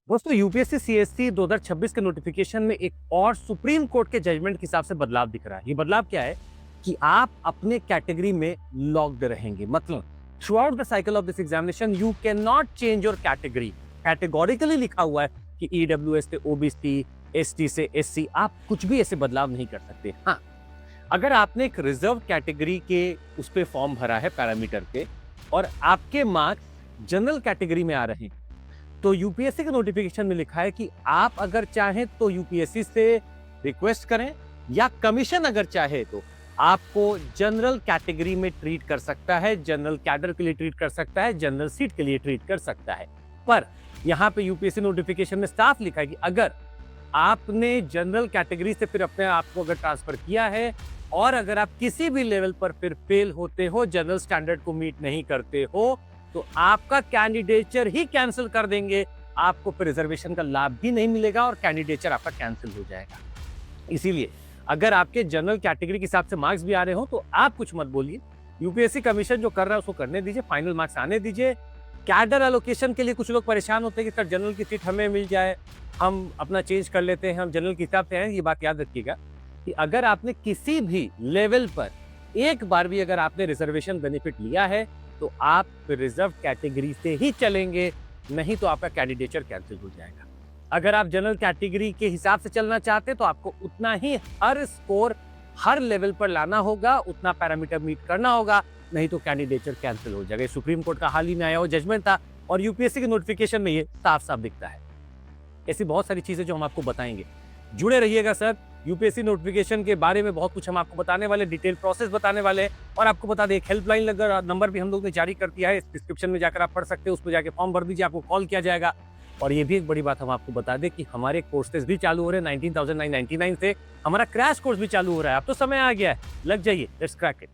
दोस्तों UPSC CSC 2026 के notification में एक और सुप्रीम कोर्ट के जजमेंट के हिसाब से बदलाव दिख रहा है। ये बदलाव क्या है कि आप अपने कैटेगरी में लॉक्ड रहेंगे। मतलब through out the cycle of this examination you can not change your category. Categorically लिखा हुआ है कि ईडब्ल्यूएस से ओबीसी, एसटी से एससी, आप कुछ भी ऐसे बदलाव नहीं कर सकते। हाँ, अगर आपने एक रिजर्व कैटेगरी के उस पर फॉर्म भरा है पैरामीटर पे और आपके मार्क्स जनरल कैटेगरी में आ रहे हैं, तो यूपीएससी के नोटिफिकेशन में लिखा है कि आप अगर चाहें तो यूपीएससी से रिक्वेस्ट करें या कमीशन अगर चाहे तो आपको जनरल कैटेगरी में ट्रीट कर सकता है, जनरल कैडर के लिए ट्रीट कर सकता है, जनरल सीट के लिए ट्रीट कर सकता है। पर यहां पे यूपीएससी नोटिफिकेशन में साफ लिखा है कि अगर आपने जनरल कैटेगरी से फिर अपने आप को अगर ट्रांसफर किया है और अगर आप किसी भी लेवल पर फिर फेल होते हो, जनरल स्टैंडर्ड को मीट नहीं करते हो, तो आपका कैंडिडेचर ही कैंसिल कर देंगे। आपको फिर रिजर्वेशन का लाभ भी नहीं मिलेगा और कैंडिडेचर आपका कैंसिल हो जाएगा। इसीलिए अगर आपके जनरल कैटेगरी के हिसाब से मार्क्स भी आ रहे हो तो आप कुछ मत बोलिए। यूपीएससी कमीशन जो कर रहा है उसको करने दीजिए, फाइनल मार्क्स आने दीजिए। कैडर एलोकेशन के लिए कुछ लोग परेशान होते हैं कि सर जनरल की सीट हमें मिल जाए, हम अपना चेंज कर लेते हैं, हम जनरल के हिसाब से हैं। ये बात याद रखिएगा कि अगर आपने किसी भी लेवल पर एक बार भी अगर आपने रिजर्वेशन बेनिफिट लिया है तो आप रिजर्व कैटेगरी से ही चलेंगे, नहीं तो आपका कैंडिडेचर कैंसिल हो जाएगा। अगर आप जनरल कैटेगरी के हिसाब से चलना चाहते हैं तो आपको उतना ही हर स्कोर हर लेवल पर लाना होगा, उतना पैरामीटर मीट करना होगा, नहीं तो कैंडिडेचर कैंसिल हो जाएगा। सुप्रीम कोर्ट का हाल ही में आया हुआ जजमेंट था और यूपीएससी के नोटिफिकेशन में ये साफ साफ दिखता है। ऐसी बहुत सारी चीजें जो हम आपको बताएंगे, जुड़े रहिएगा सर। यूपीएससी नोटिफिकेशन के बारे में बहुत कुछ हम आपको बताने वाले, डिटेल प्रोसेस बताने वाले। और आपको बता दें, एक हेल्पलाइन लगा नंबर भी हम लोग ने जारी कर दिया है, डिस्क्रिप्शन में जाकर आप पढ़ सकते हैं, उस पर जाकर फॉर्म भर दीजिए, आपको कॉल किया जाएगा। और ये भी एक बड़ी बात हम आपको बता दें कि हमारे कोर्सेज भी चालू हो रहे हैं 19,999 से। हमारा क्रैश कोर्स भी चालू हो रहा है। अब तो समय आ गया है, लग जाइए, लेट्स क्रैक इट।